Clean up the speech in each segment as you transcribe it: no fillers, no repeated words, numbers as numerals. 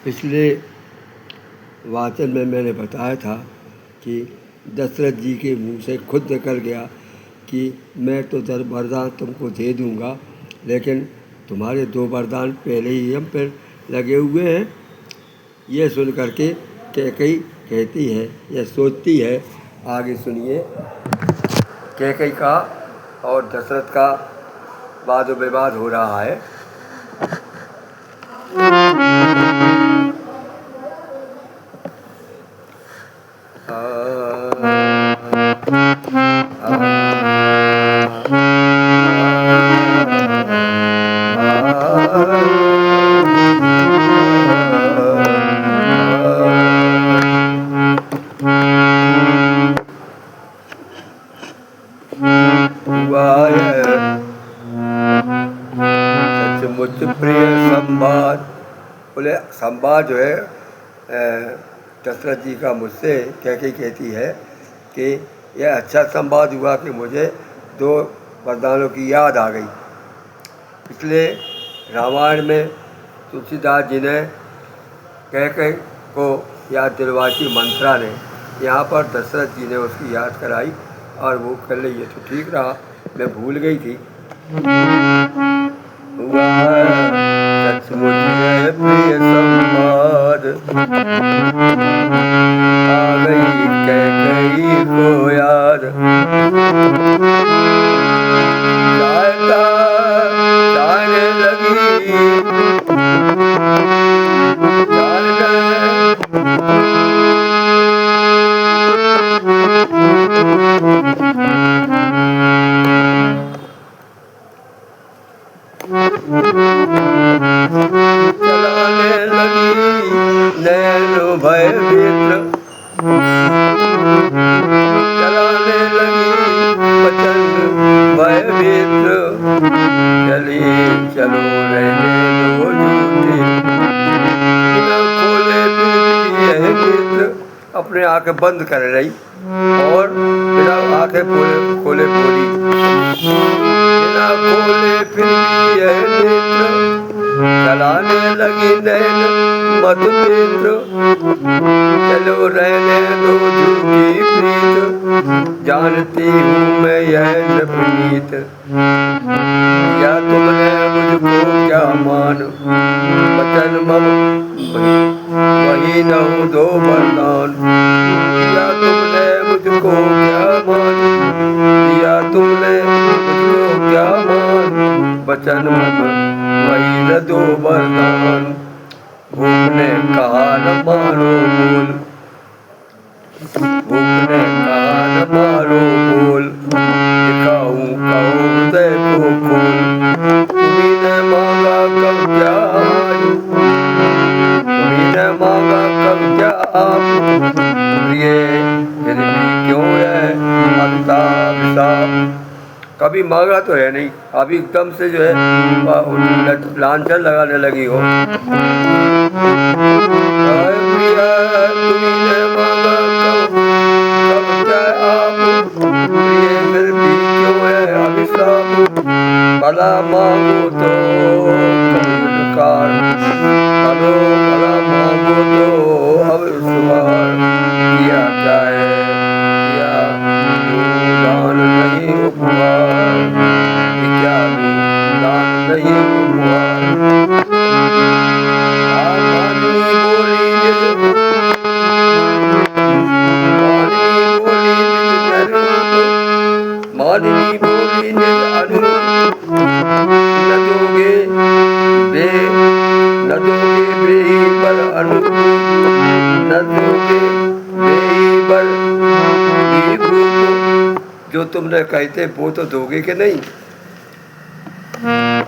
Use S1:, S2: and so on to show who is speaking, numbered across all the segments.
S1: पिछले वाचन में मैंने बताया था कि दशरथ जी के मुंह से खुद निकल गया कि मैं तो वरदान तुमको दे दूंगा, लेकिन तुम्हारे 2 वरदान पहले ही हम पर लगे हुए हैं। ये सुन करके कैकई कहती है या सोचती है, आगे सुनिए। कैकई का और दशरथ का वाद विवाद हो रहा है। बोले संवाद जो है दशरथ जी का मुझसे कैकई कहती है कि यह अच्छा संवाद हुआ कि मुझे 2 वरदानों की याद आ गई। पिछले रामायण में तुलसीदास जी ने कैकई को याद दिलवाई थी मंत्रा ने, यहाँ पर दशरथ जी ने उसकी याद कराई और वो कर ली। ये तो ठीक रहा, मैं भूल गई थी। हुआ सचमुच है प्रिय संवाद, आ गई कैकई को याद। जाने लगी चलाने लगी नैनो भय मित्र, चलाने लगी बचन भय मित्र। चली चलो रहने दो झूठे, बिना खोले फिर भी यह मित्र। अपने आंखें बंद कर रही और बिना आंखें खोले बोली, बिना खोले फिर भी यह मित्र। चलाने लगी नैन मत मित्र, चलो रहने दो झूठी प्रीत। जानती हूँ मैं यह न प्रीत, या तुमने मुझको क्या मान। वचन मम वही न हो 2 वरदान, या तुमने मुझको क्या मान, या तुमने मुझको क्या मान। वचन मम वही न 2 वरदान। भूख ने कहा न मारो बोल, भूख ने कहा न मारो बोल। दिखाऊं कहो हृदय को खोल, तुम्ही ने मांगा कब क्या आज, तुम्ही ने मांगा कब क्या आप। प्रिय फिर भी क्यों है अभिशाप, कभी मांगा तो है नहीं, अभी एकदम से जो है लांछन लगाने लगी हो। प्रिया तुम्ही ने मांगा कब क्या आप, प्रिय फिर भी क्यों है अभिशाप। भला मांगो तो कभी भला मांगो तो अब सवार। किया जाए या दान नहीं उपहार, क्या दान नहीं उपहार। मालिनी बोली निज अनुरूप, न दोगे बेही पर अनुरूप, न दोगे बेही पर रूप। जो तुमने कहते वो तो दोगे कि नहीं।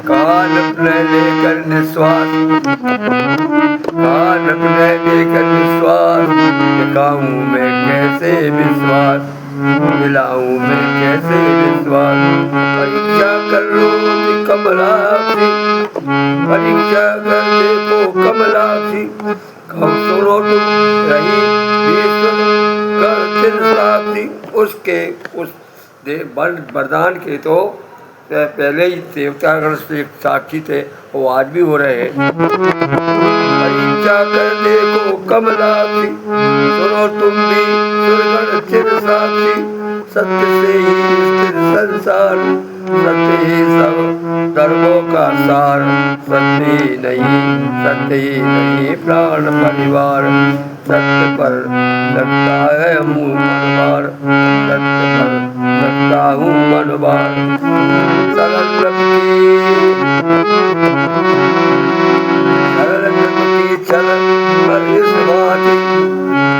S1: कान अपने लेकर निश्वास, कान अपने लेकर निश्वास। दिखाऊं मैं कैसे विश्वास, मिलाऊं मैं कैसे विश्वास। परीक्षा कर लो कमलाक्षी, परीक्षा कर देखो कमलाक्षी। कब सुनो तुम रही विश्व कर चिर साक्षी। उसके उस वरदान के तो पहले ही देवतागण से साक्षी थे, वो आज भी हो रहे हैं। जाकर देखो कमलाक्षी, सुनो तुम भी सुरगण चिर साक्षी। सत्य से ही स्थिर संसार, सत्य ही सब धर्मों का सार। सत्य ही नहीं प्राण परिवार, सत्य पर लगता है मनवार, सत्य पर लगता हूँ मनवार। सरल व्रत की छल कर इस भांति,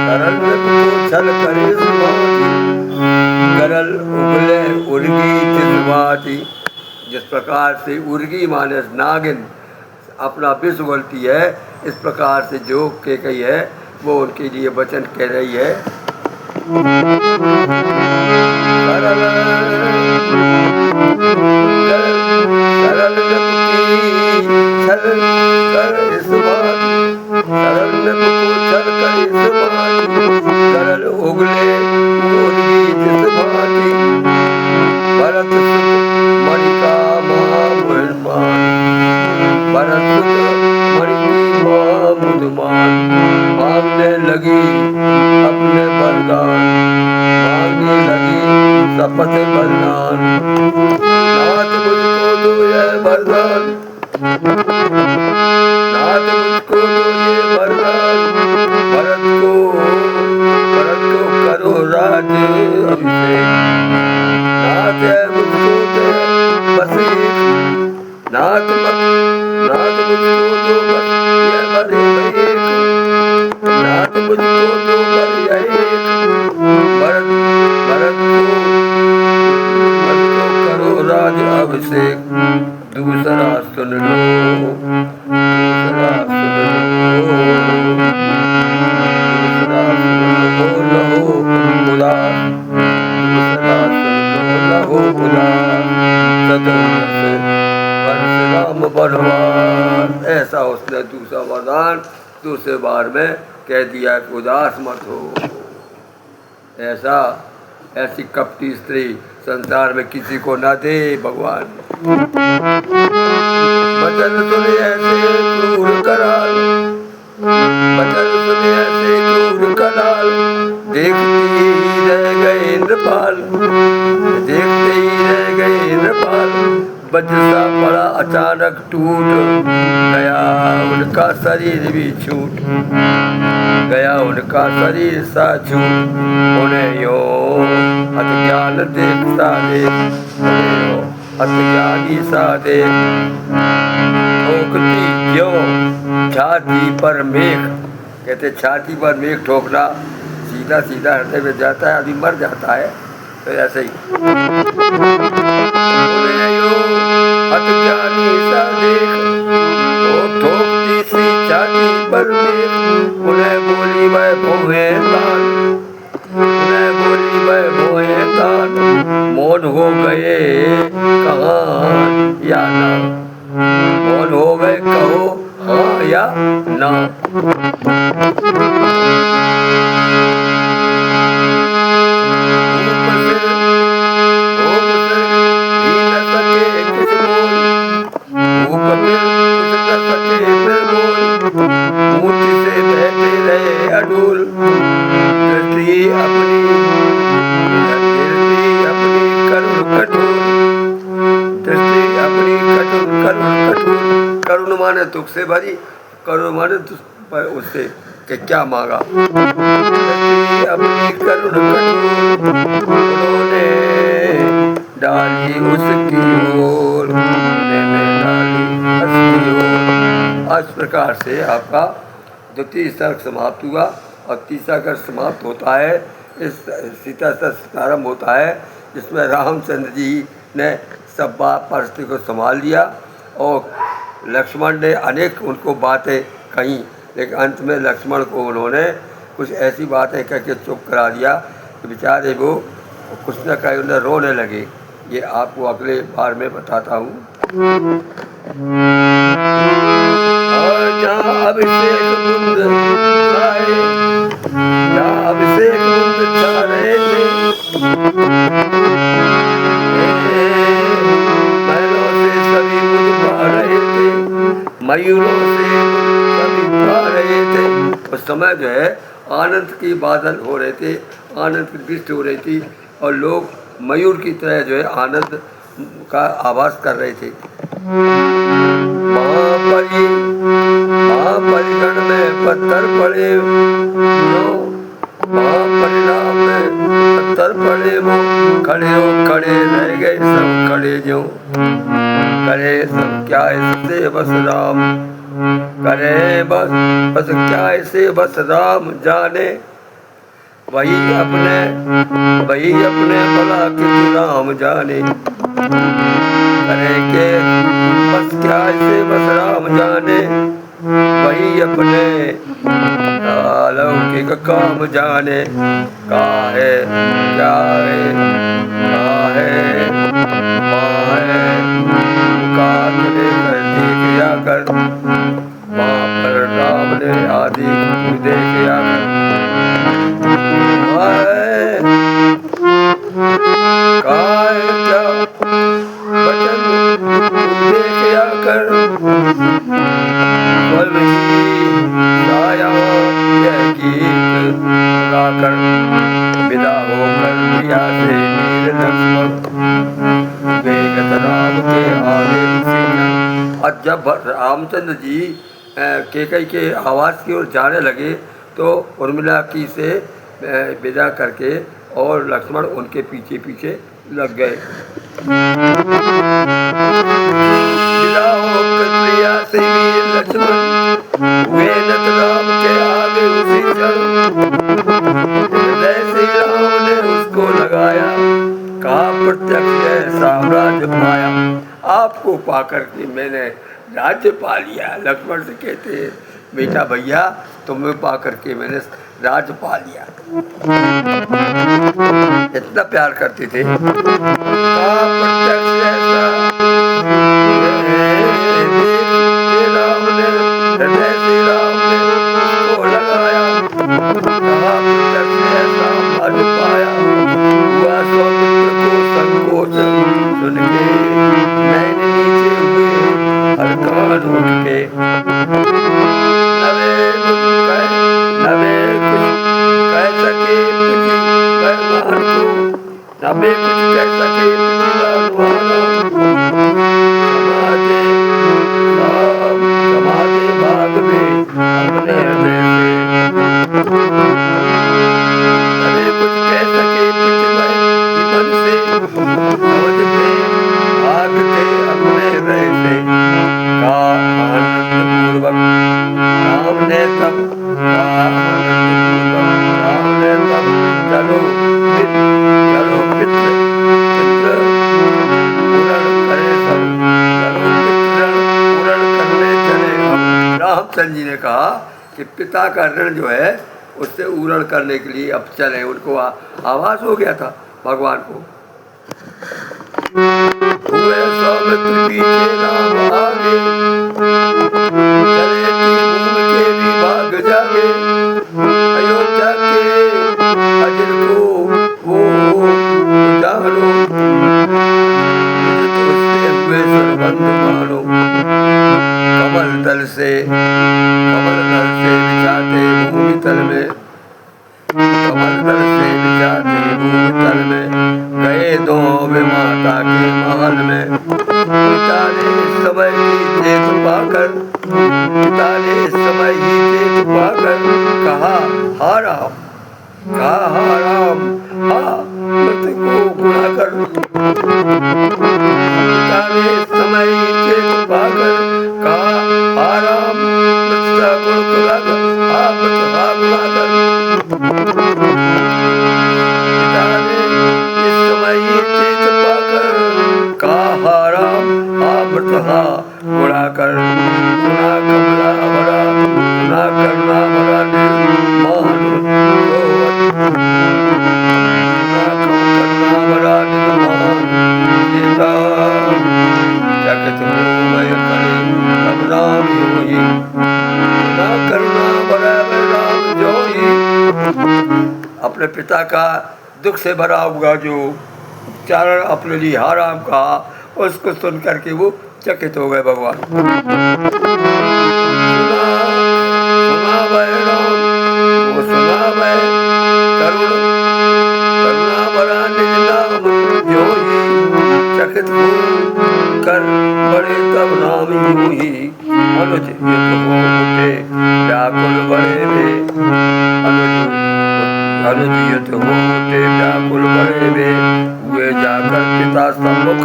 S1: सरल व्रत को छल कर इस भांति, गरल उगले उर्गी जिस भांति। जिस प्रकार से उर्गी माने नागिन अपना विष उगलती है, इस प्रकार से जो कैकेयी है वो उनके लिए वचन कह रही है। सरल छल कर इस भांति, सरल व्रत को छल कर इस भांति, गरल उगले उर्गी जिस भांति। भरत सुत मणि का महामुमान, भरत सुत मणि की महामुदमान, मांगने लगी अपने वरदान, मांगने लगी शपथ वरदान। नाथ मुझको दो यह वरदान, नाथ मुझको दो ये वरदान। भरत को करो राज अभिषेक, नाथ है मुझको दे बस एक, नाथ मुझको दो बस ये वर एक, नाथ मुझको दो वर यह एक। भरत को करो राज अभिषेक। दूसरा सुन लो, दूसरा सुन लो, दूसरा सुन लो लहो उदास, दूसरा सुन लो लहो उदास। सदोष परशुराम बलवान, ऐसा उसने दूसरा वरदान दूसरे बार में कह दिया कि उदास मत हो। ऐसी कपटी स्त्री संसार में किसी को न दे भगवान। बचन सुने ऐसे क्रूर कराल, बचन सुने ऐसे क्रूर कराल, देखते ही रह गए नृपाल, देखते ही रह गए नृपाल। वज्र पड़ा अचानक टूट गया उनका शरीर भी छूट गया, उनका शरीर सा छूट। उन्हें यो अज्ञान देखता देख, अज्ञानी सा देख, ठोकती क्यों छाती पर मेघ। कहते छाती पर मेघ ठोकना सीधा सीधा हृदय में जाता है, आदमी मर जाता है। तो ऐसे ही अज्ञानी सा देख, वो ठोकती सी छाती पर मेघ। उन्हें बोली वह भोए तान, उन्हें बोली वह भोए तान। मौन हो गए कहाँ या ना, मौन हो गए कहो हाँ या ना। करुण माने दुख से भरी, करुण माने उससे कि क्या मांगा। अपनी करुण कठोर उन्होंने डाली उसकी ओर, इस प्रकार से आपका द्वितीय सर्ग समाप्त हुआ और तीसरा सर्ग समाप्त होता है। इस सीता सर्ग प्रारंभ होता है जिसमें रामचंद्र जी ने सब परिस्थिति को संभाल लिया और लक्ष्मण ने अनेक उनको बातें कहीं, लेकिन अंत में लक्ष्मण को उन्होंने कुछ ऐसी बातें करके चुप करा दिया कि बेचारे वो कुछ न कहीं उन्हें रोने लगे। ये आपको अगले बार में बताता हूँ। और जहाँ अभिषेक बुंद छाए, जहाँ अभिषेक बुंद छा रहे थे, महलों से सभी बुझ पा रहे थे, मयूरों से सभी पा रहे उस समय जो है आनंद की बादल हो रहे थे, आनंद की वृष्टि हो रही थी और लोग मयूर की तरह जो है आनंद का आभास कर रहे थे। महापरिगण में पत्थर पड़े महापरिणाम में पत्थर पड़े वो खड़े हो खड़े रह गए सब खड़े जो करे सब क्या ऐसे बस राम करे बस बस क्या ऐसे बस राम जाने वही अपने भला किस राम जाने करे के बस क्या ऐसे बस राम जाने वही अपने अलौकिक काम जाने काहे क्या है काहे देखिया कर वहाँ पर राम ने आदि देखिया कर काहे क्या बचन देखिया कर गाकर विदा होकर प्रिया से वीर लक्ष्मण वेगत राम के आगे। और जब रामचंद्र जी कैकेयी के आवास की ओर जाने लगे तो उर्मिला की से विदा करके और लक्ष्मण उनके पीछे पीछे लग गए। विदा होकर प्रिया से वीर लक्ष्मण वेगत राम के आगे उसी हृदय से राम ने उसको लगाया कहा प्रत्यक्ष साम्राज्य पाया। आपको पाकर के मैंने राज्य पा लिया। लक्ष्मण से कहते बेटा भैया तुम्हें पाकर के मैंने राज्य पा लिया। इतना प्यार करते थे। रामचंद्र जी ने कहा कि पिता का ऋण जो है उससे उरण करने के लिए अब चले। उनको आभास हो गया था भगवान को। हुए सौमित्र पीछे राम आगे चले भूमि के भी भाग जागे अयोध्या के अजर को वो जानो उससे हुए सरबंध मानो। कमल दल से बिछाते भूमि तल में कमल दल से बिछाते भूमि तल में गए दो वे माता के महल में। पिता ने समय ही चेत पाकर पिता ने समय ही चेत पाकर कहा हा राम हा मृत्यु को गुणा कर। पिता ने समय ही चेत पाकर कहा हा राम मृत्यु गुण गुणा कर हा मृत्यु हा गुणा कर। पिता ने इस समय ही चेत पाकर कहा हा राम हा मृत्यु हा गुणा कर। सुना कमला बड़ा सुना करना बड़ा निर्मोहन अपने पिता का दुख से भरा हुआ जो उच्चारण अपने लिए हा राम कहा उसको सुन करके वो चकित हो गए भगवान। सुना सुना राम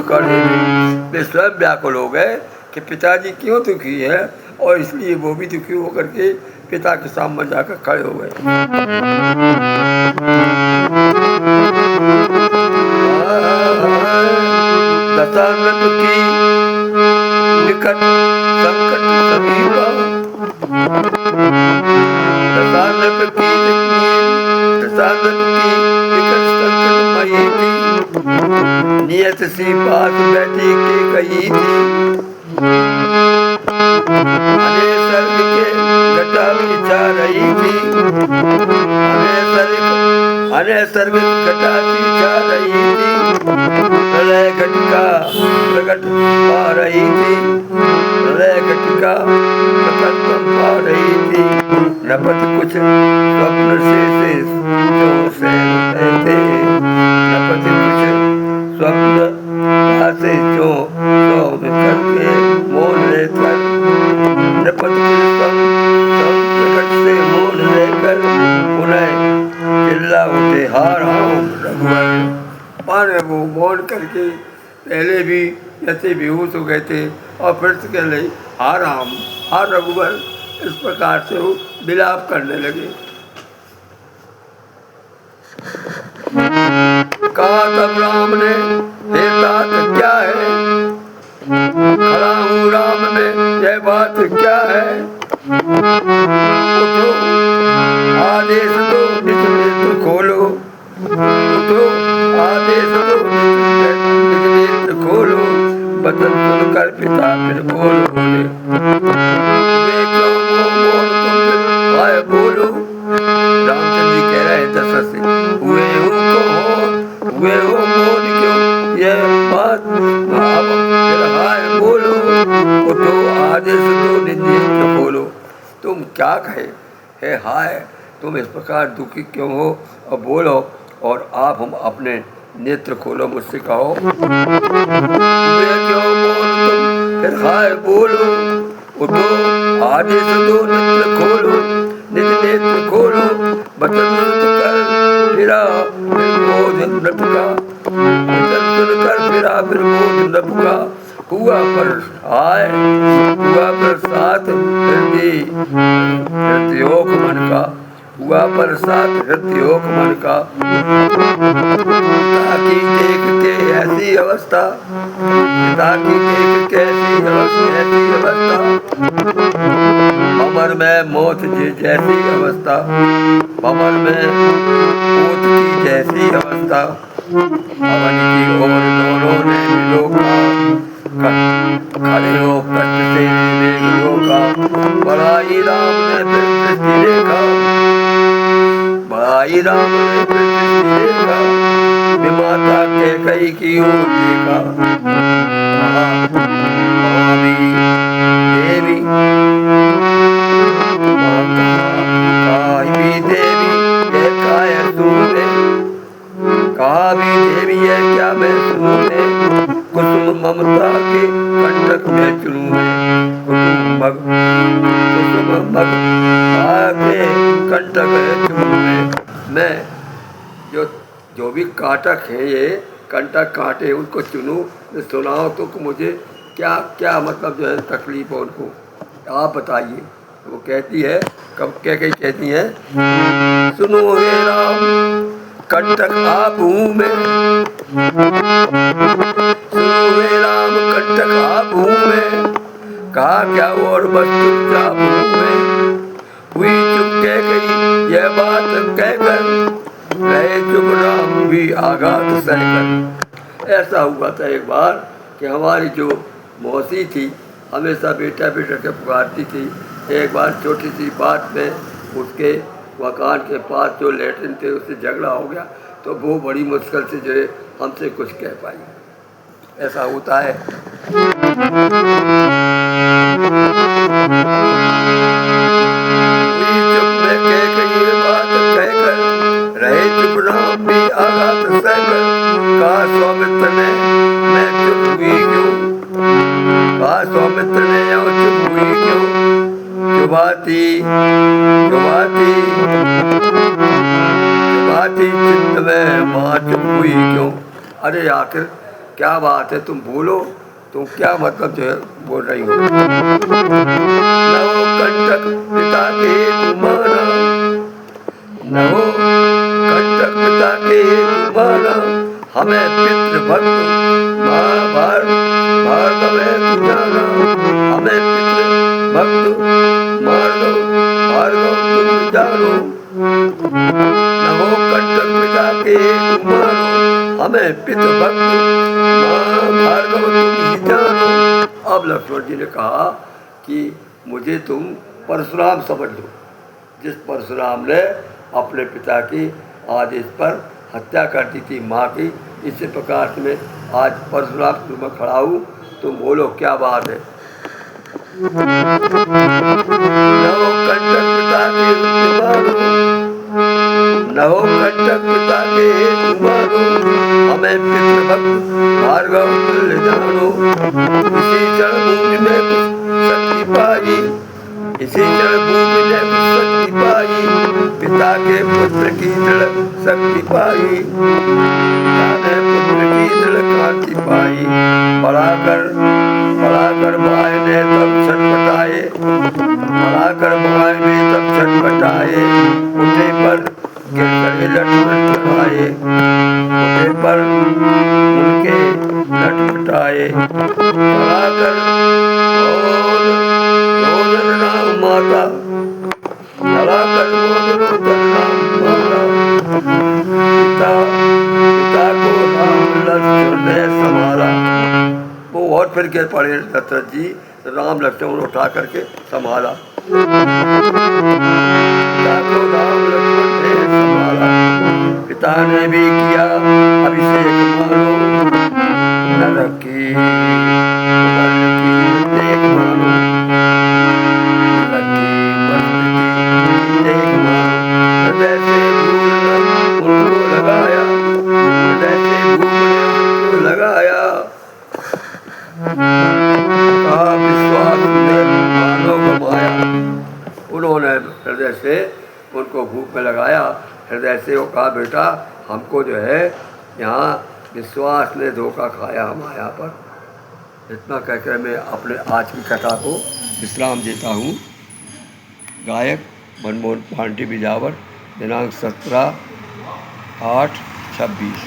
S1: दुख करे वे स्वयं व्याकुल हो गए कि पिताजी क्यों दुखी है, और इसलिए वो भी दुखी होकर के पिता के सामने जाकर खड़े हो गए। दशानंद की निकट संकट समीपा, दशानंद की निकट संकट मई थी, नियत सी बात बैठी के कही थी। अने सर्ग के घटा बिछा रही थी, अने सर्ग घटा बिछा रही थी, प्रलय घटिका प्रकट पा रही थी, प्रलय घटिका प्रकट पा रही थी। नपत कुछ स्वप्न से जो से थे, नपत कुछ स्वप्न से जो करके मोल लेकर, नपत कुछ प्रकट से मोल लेकर उन्हें चिल्ला उठे हार रघुवर। माने वो मौन करके पहले भी ऐसे बेहोश हो गए थे और फिर से कह रहे हार रघुवर, इस प्रकार से वो विलाप करने लगे। कहा तब राम ने, हे तात क्या है, खड़ा हूँ राम में यह बात क्या है, उठो आदेश दो निज नेत्र खोलो, उठो आदेश दो निज नेत्र खोलो, बचन सुनकर पिता फिर बोले, वे क्यों मोल तुम आए बोलो। रामचंद्र जी कह रहे दशरथ से, हुए हो मोल क्यों यह बात, हाय बोलो, उठो आदेश दो निज नेत्र खोलो। तुम क्या कहे हे हाय, तुम इस प्रकार दुखी क्यों हो, और बोलो और आप हम अपने नेत्र खोलो, मुझसे कहो। वे क्यों बोल तुम फिर हाय बोलो, उठो आदेश दो नेत्र खोलो, निज नेत्र खोलो, बचन सुनकर फिरा फिर बोझ नटका, बचन सुनकर फिरा फिर बोझ नटका। हुआ पर आए, हुआ पर साथ हृदयोग मन का, हुआ पर साथ हृदयोग मन का। पिता की देख के ऐसी अवस्था, पिता की देख के ऐसी अवस्था, भंवर में मौत जैसी अवस्था, भंवर में मौत की जैसी अवस्था। पवन की ओर दोनों ने विलोका, खड़े हो कष्ट से वेग रोका, बढ़ाई राम ने फिर दृष्टि देखा, बढ़ाई राम ने फिर दृष्टि देखा, विमाता के कई की ओर देखा। ममता के कंटक में चुनूं कंटक चुनूं मैं, जो भी काटक है ये कंटक काटे उनको चुनूं, सुनाओ तो मुझे क्या क्या मतलब जो है तकलीफ है उनको, आप बताइए। वो कहती है, कब क्या कही कहती है, सुनो हे राम कंटक आप हूँ मैं, सुनो हे राम कंटक आप हूँ मैं, कहा क्या और बस चुपचाप हूँ मैं। हुई चुप कह गई यह बात कहकर, रहे चुप राम हुई आघात सहकर। ऐसा हुआ था एक बार कि हमारी जो मौसी थी हमेशा बेटा बेटा के पुकारती थी। एक बार छोटी सी बात में उसके मकान के पास जो लेटरिन थे उससे झगड़ा हो गया, तो वो बड़ी मुश्किल से जो है हमसे कुछ कह पाई। ऐसा होता है। चुप में कह गई ये बात कहकर, रहे चुप राम भी आघात सहकर। कहा सौमित्र ने मैं चुप हुई क्यों, कहा सौमित्र ने चुप हुई क्यों, चुभाती चुभाती चुभाती चित्त में माँ चुप हुई क्यों। अरे आखिर क्या बात है, तुम बोलो, तुम क्या मतलब जो है बोल रही हो। नवो कंटक पिता के तुमाना, नवो कंटक पिता के तुमाना, हमें पितृ भक्त भार्गव है तू जाना, हमें पितृ भक्त भार्गव तुम जानो। नवो कंटक पिता के तुमानो, हमें पितृ भक्त भार्गव तुम ही जानो। अब लक्ष्मण जी ने कहा कि मुझे तुम परशुराम समझ लो, जिस परशुराम ने अपने पिता की आदेश पर हत्या कर दी थी माँ की। इसी प्रकार से मैं आज परशुराम में खड़ा हूँ, तुम बोलो क्या बात है। नवो कंटक पिता के तुमानो, नवो कंटक पिता के तुमानो, हमें पितृ भक्त भार्गव तुल्य जानो। इसी जड़भूमि में कुछ शक्ति पाई, इसी जड़भूमि में कुछ शक्ति पाई, पिता के पुत्र की दृढ़ शक्ति पाई, पिता ने पुत्र की दृढ़ कांति पाई। बढ़ाकर भाई ने तब छटपटाए, बढ़ाकर भाई ने तब छटपटाए, उठे पर गिरकर लटपटाए, उठे पर उनके लटपटाए। बढ़ाकर रोदन राम माता, बढ़ाकर रोदन राम माता, पिता को राम लक्ष्मण ने संभाला। वो और फिर गिर पड़े दशरथ जी, राम लक्ष्मण उठा करके संभाला, पिता को राम लक्ष्मण ने संभाला। पिता ने भी किया अभिषेक मानो, नरक की देख मानो, नरक की देख मानो। हृदय से भूल उनको लगाया, हृदय से भूल उनको लगाया। कहा विश्वास ने मानो गमाया, उन्होंने हृदय से उनको भूख में लगाया। हृदय से वो कहा बेटा हमको जो है यहाँ विश्वास ने धोखा खाया हमारे यहाँ पर। इतना कहकर मैं अपने आज की कथा को विश्राम देता हूँ। गायक मनमोहन पांडे बिजावर, दिनांक 17/8/26।